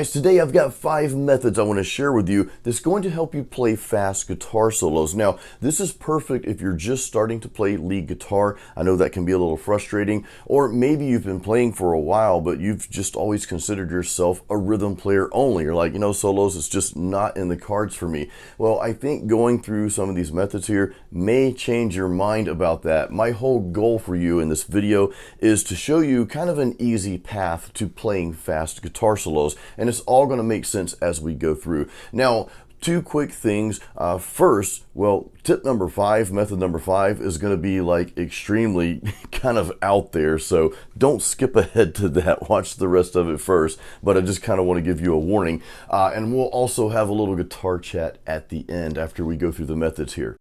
guys, today I've got 5 methods I want to share with you that's going to help you play fast guitar solos. Now, this is perfect if you're just starting to play lead guitar. I know that can be a little frustrating, or maybe you've been playing for a while, but you've just always considered yourself a rhythm player only. You're like, solos, it's just not in the cards for me. Well, I think going through some of these methods here may change your mind about that. My whole goal for you in this video is to show you kind of an easy path to playing fast guitar solos, and it's all going to make sense as we go through. Now, 2 quick things. First, well, tip number 5, method number 5 is going to be like extremely kind of out there, so don't skip ahead to that. Watch the rest of it first, but I just kind of want to give you a warning. And we'll also have a little guitar chat at the end after we go through the methods here.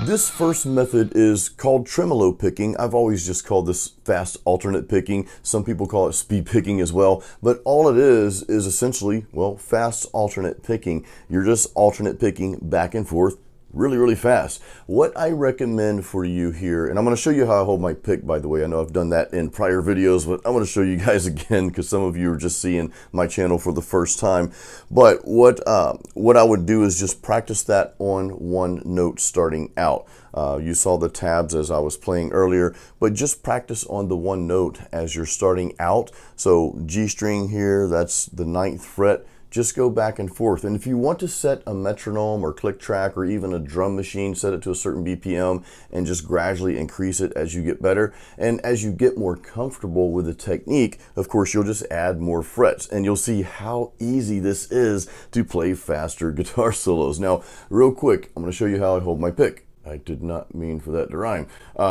This first method is called tremolo picking. I've always just called this fast alternate picking. Some people call it speed picking as well, but all it is essentially, well, fast alternate picking. You're just alternate picking back and forth really fast. What I recommend for you here, and I'm going to show you how I hold my pick, by the way. I know I've done that in prior videos, but I'm going to show you guys again because some of you are just seeing my channel for the first time. But what I would do is just practice that on one note starting out. You saw the tabs as I was playing earlier, but just practice on the one note as you're starting out. So G string here, that's the 9th fret. Just go back and forth. And if you want to set a metronome or click track or even a drum machine, set it to a certain BPM and just gradually increase it as you get better. And as you get more comfortable with the technique, of course, you'll just add more frets and you'll see how easy this is to play faster guitar solos. Now, real quick, I'm going to show you how I hold my pick. I did not mean for that to rhyme.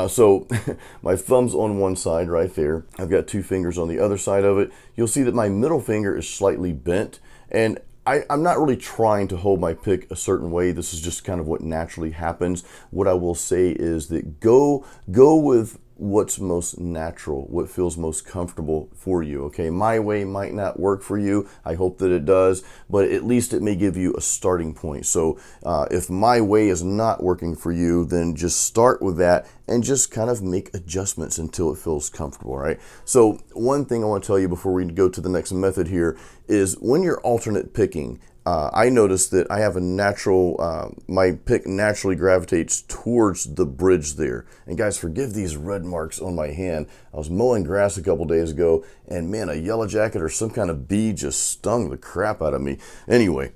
So my thumb's on one side right there. I've got 2 fingers on the other side of it. You'll see that my middle finger is slightly bent. And I'm not really trying to hold my pick a certain way. This is just kind of what naturally happens. What I will say is that go with what's most natural, what feels most comfortable for you, okay? My way might not work for you. I hope that it does, but at least it may give you a starting point. So if my way is not working for you, then just start with that and just kind of make adjustments until it feels comfortable, right? So one thing I want to tell you before we go to the next method here is when you're alternate picking, I noticed that I have a natural, my pick naturally gravitates towards the bridge there. And guys, forgive these red marks on my hand. I was mowing grass a couple days ago, and man, a yellow jacket or some kind of bee just stung the crap out of me. Anyway,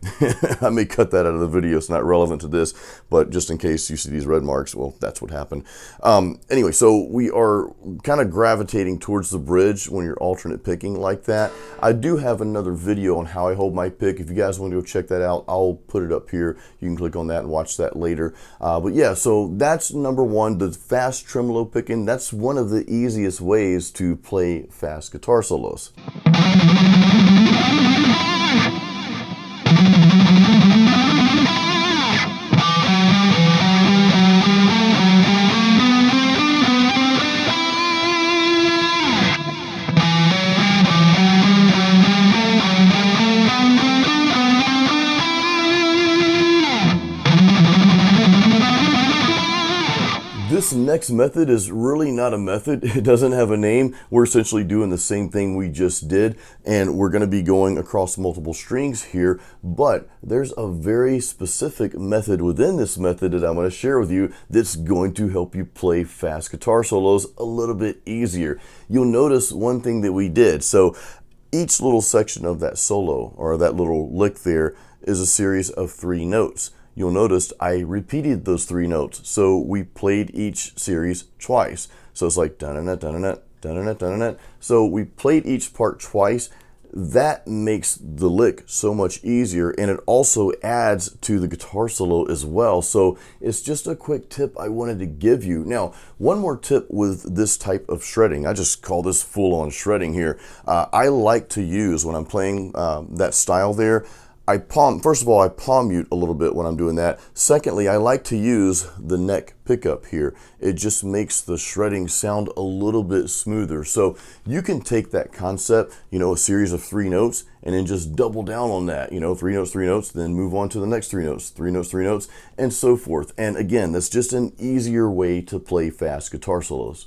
I may cut that out of the video. It's not relevant to this, but just in case you see these red marks, well, that's what happened. Anyway, so we are kind of gravitating towards the bridge when you're alternate picking like that. I do have another video on how I hold my pick. If you guys want to go check that out, I'll put it up here. You can click on that and watch that later. But yeah, so that's number 1, the fast tremolo picking. That's one of the easiest ways to play fast guitar solos. This next method is really not a method. It doesn't have a name. We're essentially doing the same thing we just did, and we're going to be going across multiple strings here, but there's a very specific method within this method that I'm going to share with you that's going to help you play fast guitar solos a little bit easier. You'll notice one thing that we did. So each little section of that solo, or that little lick there, is a series of 3 notes. You'll notice I repeated those 3 notes. So we played each series twice. So it's like dun-dun-dun, dun-dun-dun, dun-dun-dun, dun-dun-dun. So we played each part twice. That makes the lick so much easier, and it also adds to the guitar solo as well. So it's just a quick tip I wanted to give you. Now, one more tip with this type of shredding. I just call this full-on shredding here. I like to use, when I'm playing that style there, First of all, I palm mute a little bit when I'm doing that. Secondly, I like to use the neck pickup here. It just makes the shredding sound a little bit smoother. So you can take that concept, a series of 3 notes, and then just double down on that, 3 notes, then move on to the next 3 notes, 3 notes, 3 notes, and so forth. And again, that's just an easier way to play fast guitar solos.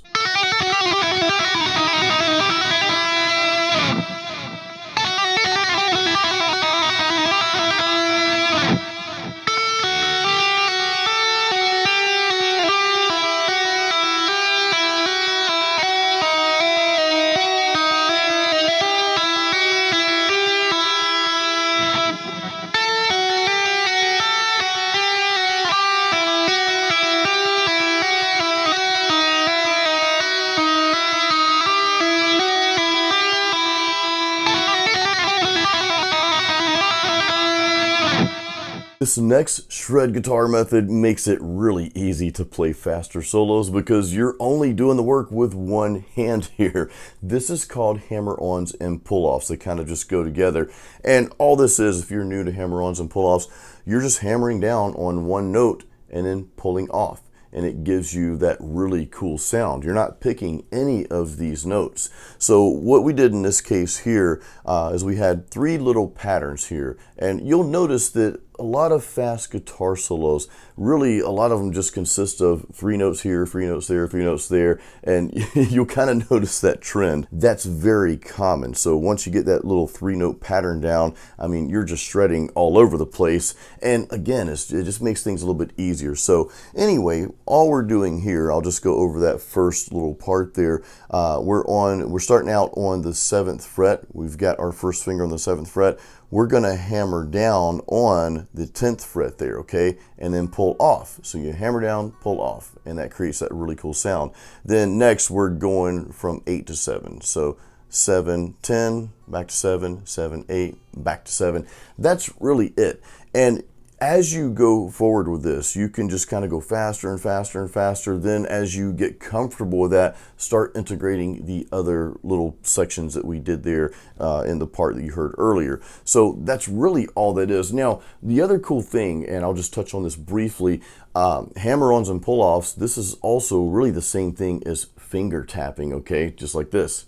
This next shred guitar method makes it really easy to play faster solos because you're only doing the work with one hand here. This is called hammer-ons and pull-offs. They kind of just go together. And all this is, if you're new to hammer-ons and pull-offs, you're just hammering down on one note and then pulling off. And it gives you that really cool sound. You're not picking any of these notes. So what we did in this case here is we had 3 little patterns here. And you'll notice that a lot of fast guitar solos, really a lot of them just consist of 3 notes here, 3 notes there, 3 notes there, and you'll kind of notice that trend. That's very common. So once you get that little 3-note pattern down, I mean, you're just shredding all over the place. And again, it just makes things a little bit easier. So anyway, all we're doing here, I'll just go over that first little part there. We're starting out on the 7th fret. We've got our first finger on the 7th fret. We're going to hammer down on the 10th fret there, okay? And then pull off. So you hammer down, pull off, and that creates that really cool sound. Then next, we're going from 8 to 7. So 7, 10, back to 7, 7, 8, back to 7. That's really it. And as you go forward with this, you can just kind of go faster and faster and faster. Then as you get comfortable with that, start integrating the other little sections that we did there in the part that you heard earlier. So that's really all that is. Now, the other cool thing, and I'll just touch on this briefly, hammer-ons and pull-offs, this is also really the same thing as finger tapping, okay? Just like this.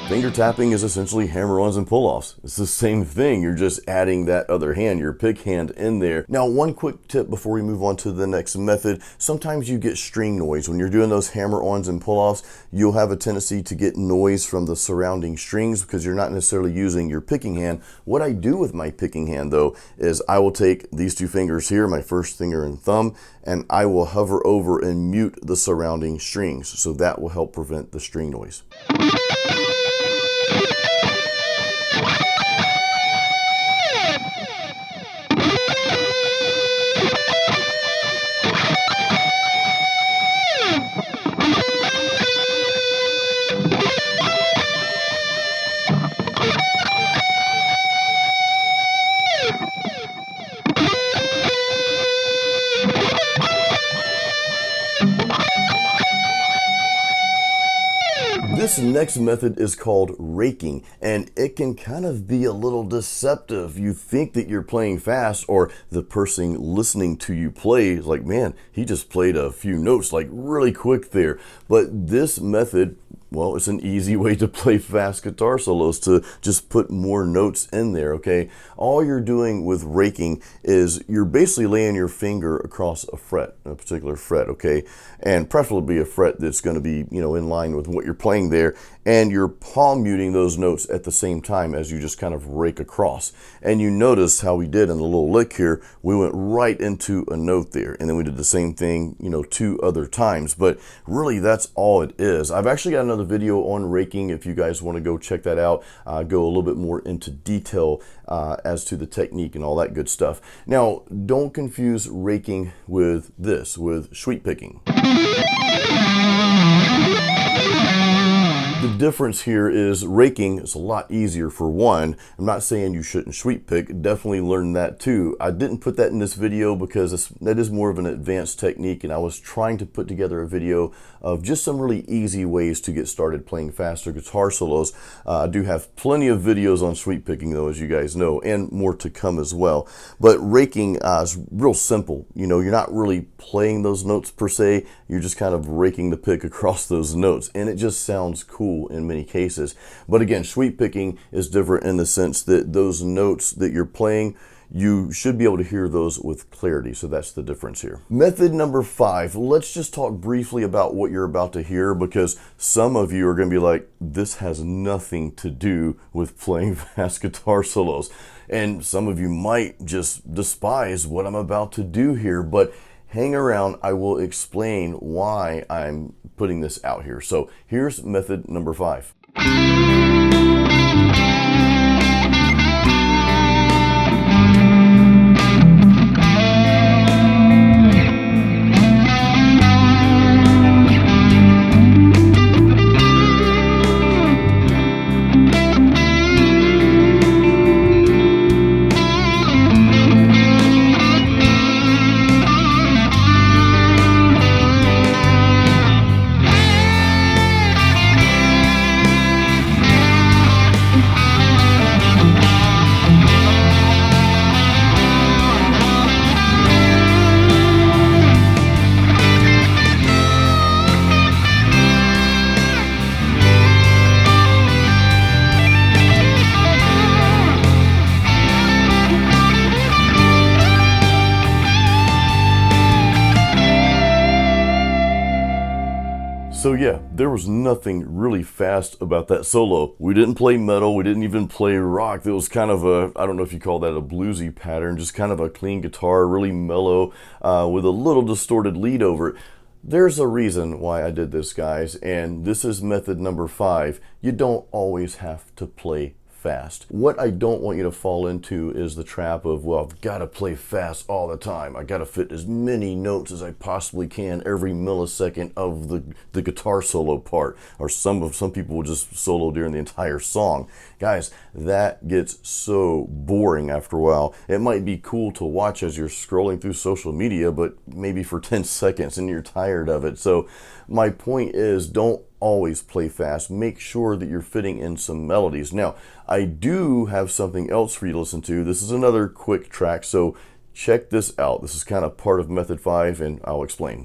Finger tapping is essentially hammer-ons and pull-offs. It's the same thing. You're just adding that other hand, your pick hand, in there. Now, one quick tip before we move on to the next method. Sometimes you get string noise. When you're doing those hammer-ons and pull-offs, you'll have a tendency to get noise from the surrounding strings because you're not necessarily using your picking hand. What I do with my picking hand, though, is I will take these 2 fingers here, my first finger and thumb, and I will hover over and mute the surrounding strings. So that will help prevent the string noise. This next method is called raking, and it can kind of be a little deceptive. You think that you're playing fast, or the person listening to you play is like, man, he just played a few notes like really quick there. But this method, well, it's an easy way to play fast guitar solos, to just put more notes in there, okay? All you're doing with raking is you're basically laying your finger across a fret, a particular fret, okay? And preferably a fret that's going to be, in line with what you're playing there. And you're palm muting those notes at the same time as you just kind of rake across. And you notice how we did in the little lick here, we went right into a note there. And then we did the same thing, 2 other times. But really, that's all it is. I've actually got another video on raking if you guys want to go check that out. Go a little bit more into detail as to the technique and all that good stuff. Now, don't confuse raking with this, with sweep picking. The difference here is raking is a lot easier for one. I'm not saying you shouldn't sweep pick, definitely learn that too. I didn't put that in this video because that is more of an advanced technique, and I was trying to put together a video of just some really easy ways to get started playing faster guitar solos. I do have plenty of videos on sweep picking though, as you guys know, and more to come as well. But raking is real simple. You know, you're not really playing those notes per se, you're just kind of raking the pick across those notes, and it just sounds cool in many cases. But again, sweep picking is different in the sense that those notes that you're playing, you should be able to hear those with clarity. So that's the difference here. Method number 5, let's just talk briefly about what you're about to hear, because some of you are going to be like, this has nothing to do with playing fast guitar solos. And some of you might just despise what I'm about to do here, but hang around, I will explain why I'm putting this out here. So here's method number 5. So yeah, there was nothing really fast about that solo. We didn't play metal, we didn't even play rock. It was kind of a, I don't know if you call that a bluesy pattern, just kind of a clean guitar, really mellow, with a little distorted lead over it. There's a reason why I did this, guys, and this is method number 5. You don't always have to play fast. What I don't want you to fall into is the trap of, well, I've got to play fast all the time. I got to fit as many notes as I possibly can every millisecond of the guitar solo part. Or some people will just solo during the entire song. Guys, that gets so boring after a while. It might be cool to watch as you're scrolling through social media, but maybe for 10 seconds and you're tired of it. So my point is, don't always play fast. Make sure that you're fitting in some melodies. Now, I do have something else for you to listen to. This is another quick track, so check this out. This is kind of part of method 5, and I'll explain.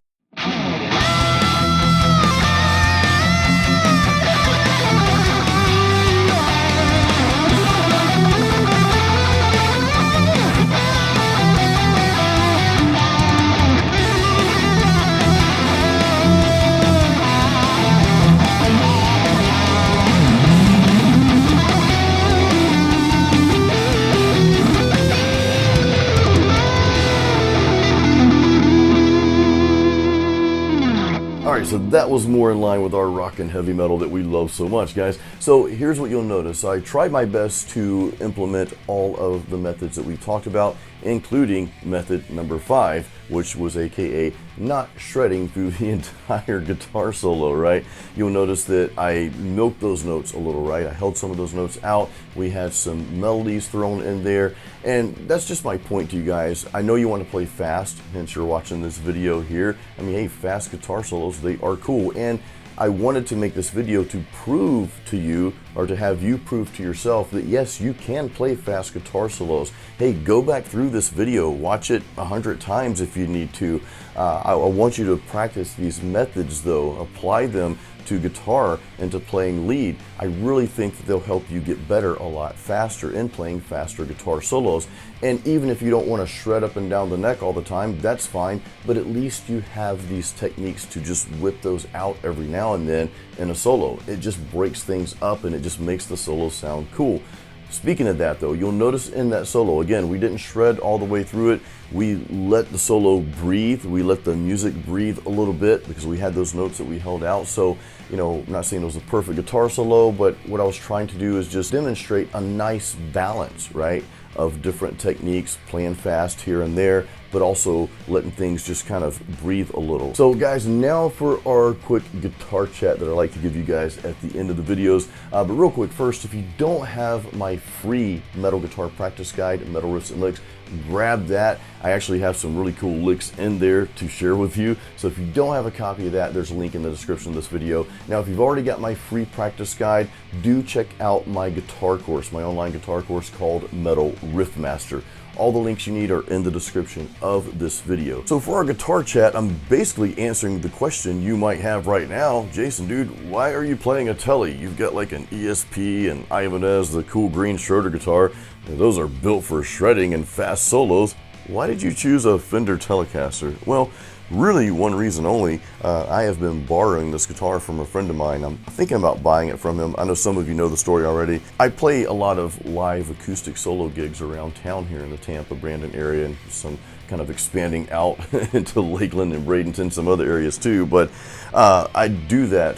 So that was more in line with our rock and heavy metal that we love so much, guys. So here's what you'll notice. I tried my best to implement all of the methods that we talked about, including method number 5, which was AKA not shredding through the entire guitar solo, right? You'll notice that I milked those notes a little, right? I held some of those notes out. We had some melodies thrown in there, and that's just my point to you guys. I know you want to play fast, hence you're watching this video here. I mean, hey, fast guitar solos, they are cool, and I wanted to make this video to prove to you, or to have you prove to yourself, that yes, you can play fast guitar solos. Hey, go back through this video, watch it 100 times if you need to. I want you to practice these methods though, apply them to guitar and to playing lead. I really think that they'll help you get better a lot faster in playing faster guitar solos. And even if you don't want to shred up and down the neck all the time, that's fine, but at least you have these techniques to just whip those out every now and then in a solo. It just breaks things up and it just makes the solo sound cool. Speaking of that though, you'll notice in that solo, again, we didn't shred all the way through it. We let the solo breathe. We let the music breathe a little bit because we had those notes that we held out. So, you know, I'm not saying it was a perfect guitar solo, but what I was trying to do is just demonstrate a nice balance, right, of different techniques, playing fast here and there, but also letting things just kind of breathe a little. So guys, now for our quick guitar chat that I like to give you guys at the end of the videos. But real quick first, if you don't have my free metal guitar practice guide, Metal Riffs and Licks, grab that. I actually have some really cool licks in there to share with you. So if you don't have a copy of that, there's a link in the description of this video. Now, if you've already got my free practice guide, do check out my guitar course, my online guitar course called Metal Riff Master. All the links you need are in the description of this video. So for our guitar chat, I'm basically answering the question you might have right now. Jason, dude, why are you playing a Tele? You've got like an ESP and Ibanez, the cool green Schroeder guitar. And those are built for shredding and fast solos. Why did you choose a Fender Telecaster? Well, really one reason only. I have been borrowing this guitar from a friend of mine. I'm thinking about buying it from him. I know some of you know the story already. I play a lot of live acoustic solo gigs around town here in the Tampa, Brandon area, and some kind of expanding out into Lakeland and Bradenton, some other areas too. But I do that.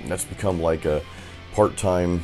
That's become like a part-time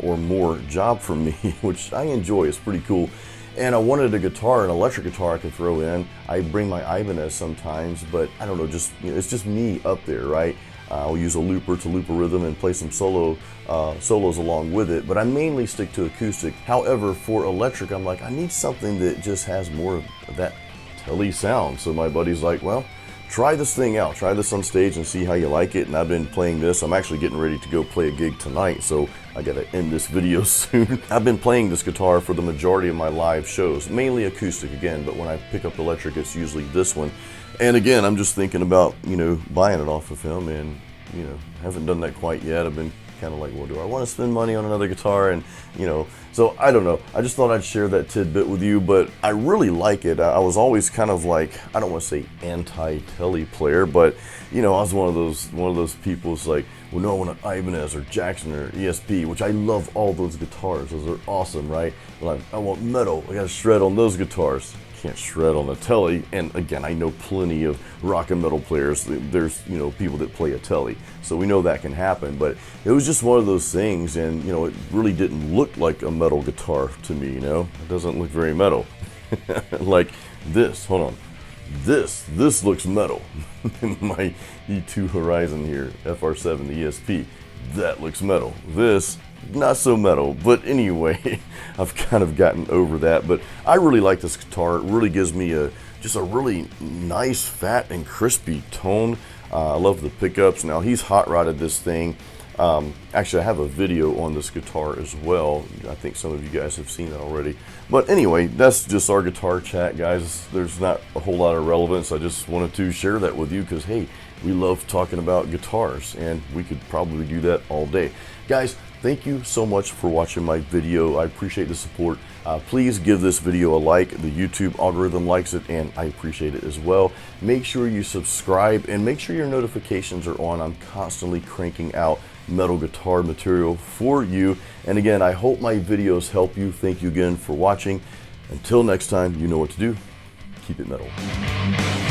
or more job for me, which I enjoy. It's pretty cool. And I wanted a guitar, an electric guitar I could throw in. I bring my Ibanez sometimes, but I don't know, just, you know, it's just me up there, right? I'll use a looper to loop a rhythm and play some solos along with it, but I mainly stick to acoustic. However, for electric, I'm like, I need something that just has more of that Tele sound. So my buddy's like, well, try this thing out, try this on stage and see how you like it. And I've been playing this. I'm actually getting ready to go play a gig tonight, so I gotta end this video soon. I've been playing this guitar for the majority of my live shows, mainly acoustic again, but when I pick up electric, it's usually this one. And again, I'm just thinking about, you know, buying it off of him, and, you know, haven't done that quite yet. I've been kind of like, well, do I want to spend money on another guitar? And, you know, so I don't know. I just thought I'd share that tidbit with you, but I really like it. I was always kind of like, I don't want to say anti-Tele player, but, you know, I was one of those people who's like, well, no, I want an Ibanez or Jackson or ESP, which I love all those guitars. Those are awesome, right? But I want metal. I got to shred on those guitars. Can't shred on a Tele. And again, I know plenty of rock and metal players. There's, you know, people that play a Tele, so we know that can happen. But it was just one of those things, and, you know, it really didn't look like a metal guitar to me. You know, it doesn't look very metal. Like this, hold on, this looks metal. My E2 Horizon here, FR7, the ESP, that looks metal. This, not so metal. But anyway, I've kind of gotten over that. But I really like this guitar. It really gives me just a really nice, fat and crispy tone. I love the pickups. Now, he's hot rodded this thing. Actually, I have a video on this guitar as well. I think some of you guys have seen that already. But anyway, that's just our guitar chat, guys. There's not a whole lot of relevance. I just wanted to share that with you because, hey, we love talking about guitars, and we could probably do that all day. Guys, thank you so much for watching my video. I appreciate the support. Please give this video a like. The YouTube algorithm likes it, and I appreciate it as well. Make sure you subscribe, and make sure your notifications are on. I'm constantly cranking out metal guitar material for you. And again, I hope my videos help you. Thank you again for watching. Until next time, you know what to do. Keep it metal.